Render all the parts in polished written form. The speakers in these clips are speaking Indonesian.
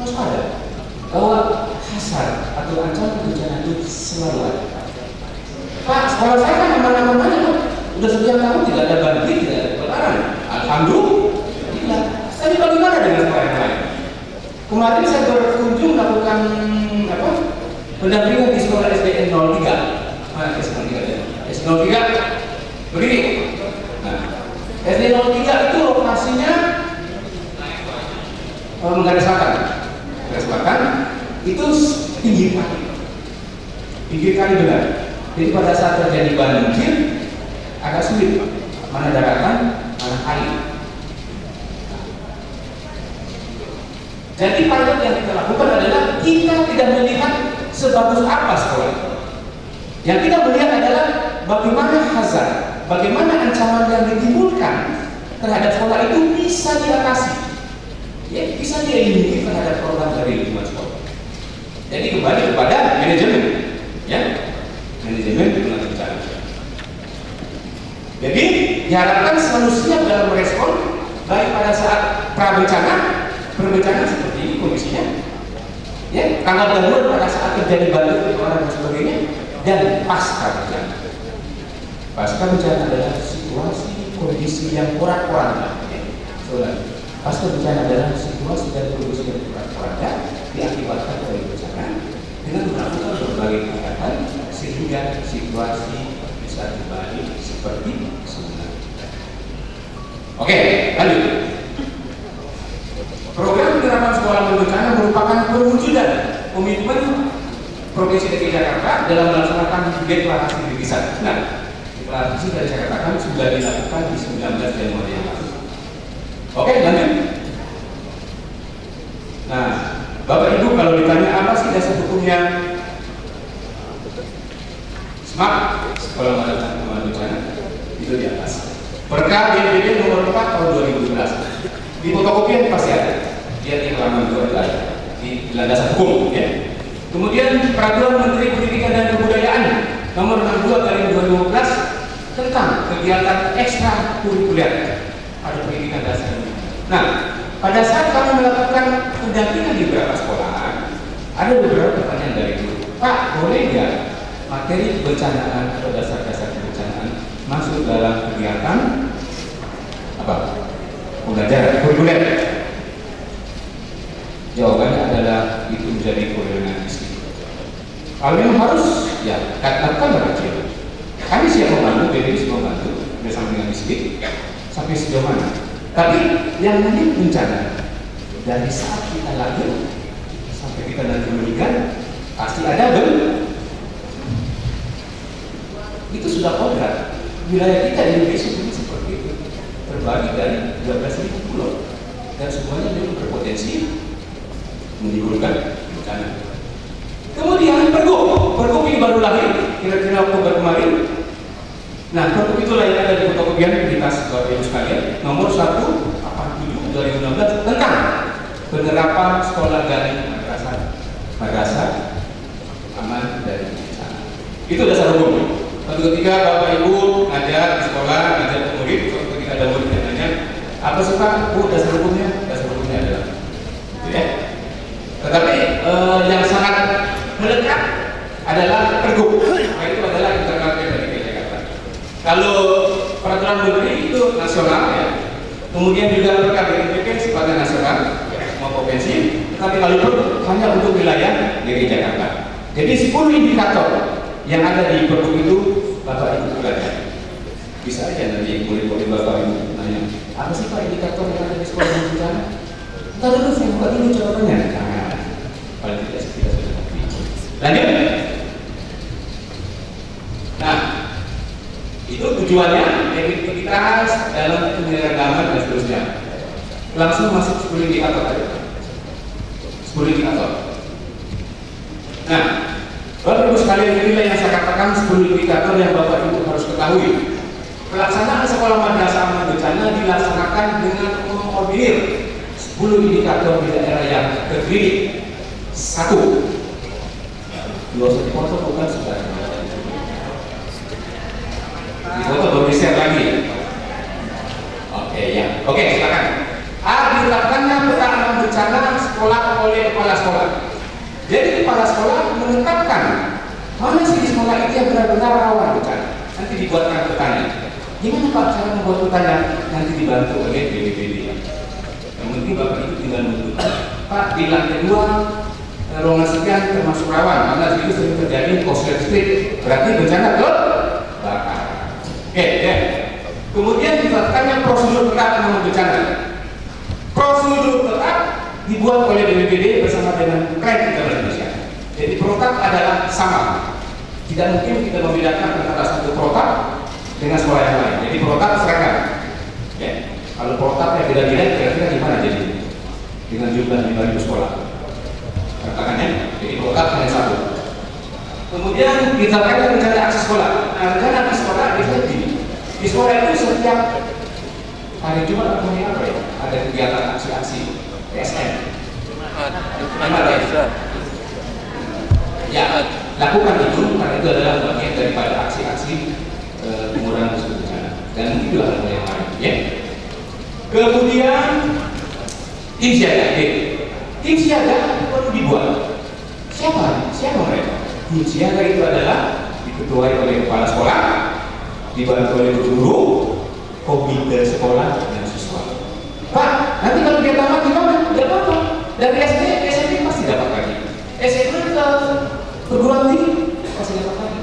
waspada bahwa hasad atau ancaman bencana itu selalu ada. Pak, sekolah saya kan aman-aman aja, Pak. Udah sekian tahun tidak ada banjir, tidak ada kebakaran. Alhamdulillah. Tapi bagaimana dengan sekolah yang lain? Kemarin saya berkunjung melakukan pendampingan di sekolah SDN 03. S03 begini. Nah, SD 03 itu lokasinya Menggara Selatan itu pinggir kali benar. Jadi pada saat terjadi banjir agak sulit mana daratan mana air. Jadi pilot yang kita lakukan adalah kita tidak melihat sebagus apa sekolah. Yang kita melihat adalah bagaimana hazard, bagaimana ancaman yang ditimbulkan terhadap sekolah itu bisa diatasi, ya, bisa dieliminir terhadap program dari lingkungan sekolah. Jadi kembali kepada manajemen, ya, manajemen lingkungan bencana. Jadi diharapkan selalu siap dalam merespon baik pada saat berbencana seperti ini kondisinya, ya, tanggal darurat pada saat terjadi banjir orang dan sebagainya, dan pasca bencana. Pasca bencana adalah situasi kondisi yang porak-poranda. Pasca bencana adalah situasi dan kondisi yang porak-poranda diakibatkan oleh bencana dengan melakukan berbagai kegiatan sehingga situasi bisa kembali seperti semula. Oke, lanjut. Program penerapan sekolah bencana merupakan perwujudan komitmen Provinsi DKI Jakarta dalam melaksanakan deklarasi Desa. Nah, deklarasi dari saya katakan sudah dilakukan di 19 Januari yang lalu. Oke, lanjut. Nah, Bapak Ibu kalau ditanya apa sih dasar hukumnya SMAP, Sekolah Penerapan Bencana, itu di atas. Perkab BNPB nomor 4 tahun 2012. Di fotokopian pasti ada. Dia di halaman 2 ada di landasan hukum, ya. Kemudian Peraturan Menteri Pendidikan dan Kebudayaan nomor 62/2015 tentang kegiatan ekstrakurikuler pada pendidikan dasar. Nah, pada saat kami melakukan pendampingan di beberapa sekolah, ada beberapa pertanyaan dari guru. Pak, boleh nggak materi kebencanaan atau dasar-dasar kebencanaan masuk dalam kegiatan apa? Pembelajaran kurikuler? Jawabannya adalah itu menjadi kewenangan distrik. Kalau yang harus, ya lakukan kecil. Kami siap membantu, BPD siap membantu bersama dengan distrik sampai sejauh mana. Tapi yang nanti bencana dari saat kita lahir sampai kita nanti meninggal pasti ada itu sudah kodrat. Wilayah kita di Indonesia ini seperti itu, terbagi dari 12.000 pulau dan semuanya memang berpotensi menimbulkan bencana. Kemudian pergub ini baru lahir kira-kira Oktober kemarin. Nah, pergub itulah yang ada di fotokopian di tas Bapak Ibu sekalian, nomor 187/2016 tentang penerapan sekolah daring madrasah aman dari bencana. Itu dasar hukum. Suatu ketika Bapak Ibu ngajar di sekolah, ngajar ke murid, suatu ketika ada murid yang nanya, apa sih Pak? Bu, dasar hukumnya? Dasar hukumnya adalah itu, ya. Tetapi yang sangat melekat adalah pergub. Nah, itu adalah internal dari DKI Jakarta. Kalau peraturan menteri itu nasional, ya. Kemudian juga perkab BNPB sifatnya nasional, ya, semua provinsi. Tapi kalau pergub hanya untuk wilayah DKI Jakarta. Jadi 10 indikator yang ada di pergub itu Bapak Ibu pelajari. Bisa aja nanti murid-murid Bapak Ibu nanya, apa sih Pak indikator yang ada di sekolah bencana? Ntar dulu saya buka dulu jawabannya. Nah, paling tidak kita sudah ngerti. Lanjut. Nah, itu tujuannya efektivitas dalam penyelenggaraan dan seterusnya. Langsung masuk 10 indikator tadi. 10 indikator. Nah, Bapak Ibu sekalian, inilah yang saya katakan 10 indikator yang Bapak Ibu harus ketahui. Pelaksanaan sekolah madrasah aman bencana dilaksanakan dengan mengordinir 10 indikator di daerah yang terdiri. 1. Dua usah dipoto bukan sudah. Di foto baru di-share lagi. Oke, ya. Oke, silakan. A. Dilakukannya peta aman bencana sekolah oleh kepala sekolah. Jadi kepala sekolah menetapkan mana sih di sekolah itu yang benar-benar rawan bencana. Nanti dibuatkan petanya. Gimana Pak cara membuat petanya? Nanti dibantu oleh BPBD. Yang penting Bapak itu tinggal menentukan. Pak, di lantai 2 ruangan sekian termasuk rawan, karena itu sering terjadi korslet strip, berarti bencana kebakaran. Oke, ya. Kemudian ditetapkannya prosedur tetap penanganan bencana. Prosedur tetap dibuat oleh BPBD bersama dengan Kren Indonesia. Jadi protap adalah sama. Tidak mungkin kita membedakan antara satu protap dengan sekolah yang lain. Jadi protap seragam. Ya. Kalau protapnya beda-beda, kira-kira gimana jadi? Dengan jumlah 5.000 sekolah. Katakannya, jadi protap hanya satu. Kemudian ditetapkan rencana aksi sekolah. Nah, rencana aksi sekolah itu begini. Di sekolah itu setiap hari Jumat atau hari apa ya? Ada kegiatan aksi-aksi PSN. Ya, lakukan itu karena itu adalah bagian daripada aksi-aksi pengurangan risiko bencana. Dan mungkin juga hal yang lain, ya. Kemudian tim siaga, tim siaga perlu dibuat. Siapa mereka? Tim siaga itu adalah diketuai oleh kepala sekolah, dibantu oleh guru, komite sekolah dan siswa. Pak, nanti kalau dia tamat gimana? Tidak apa-apa. Dari SD, SMP pasti dapat lagi. SMP ke perguruan tinggi pasti dapat lagi.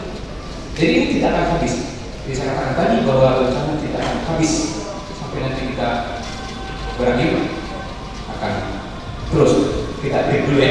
Jadi ini tidak akan habis. Jadi saya katakan tadi bahwa bencana tidak akan habis sampai nanti kita berakhir, akan terus. Kita break dulu ya.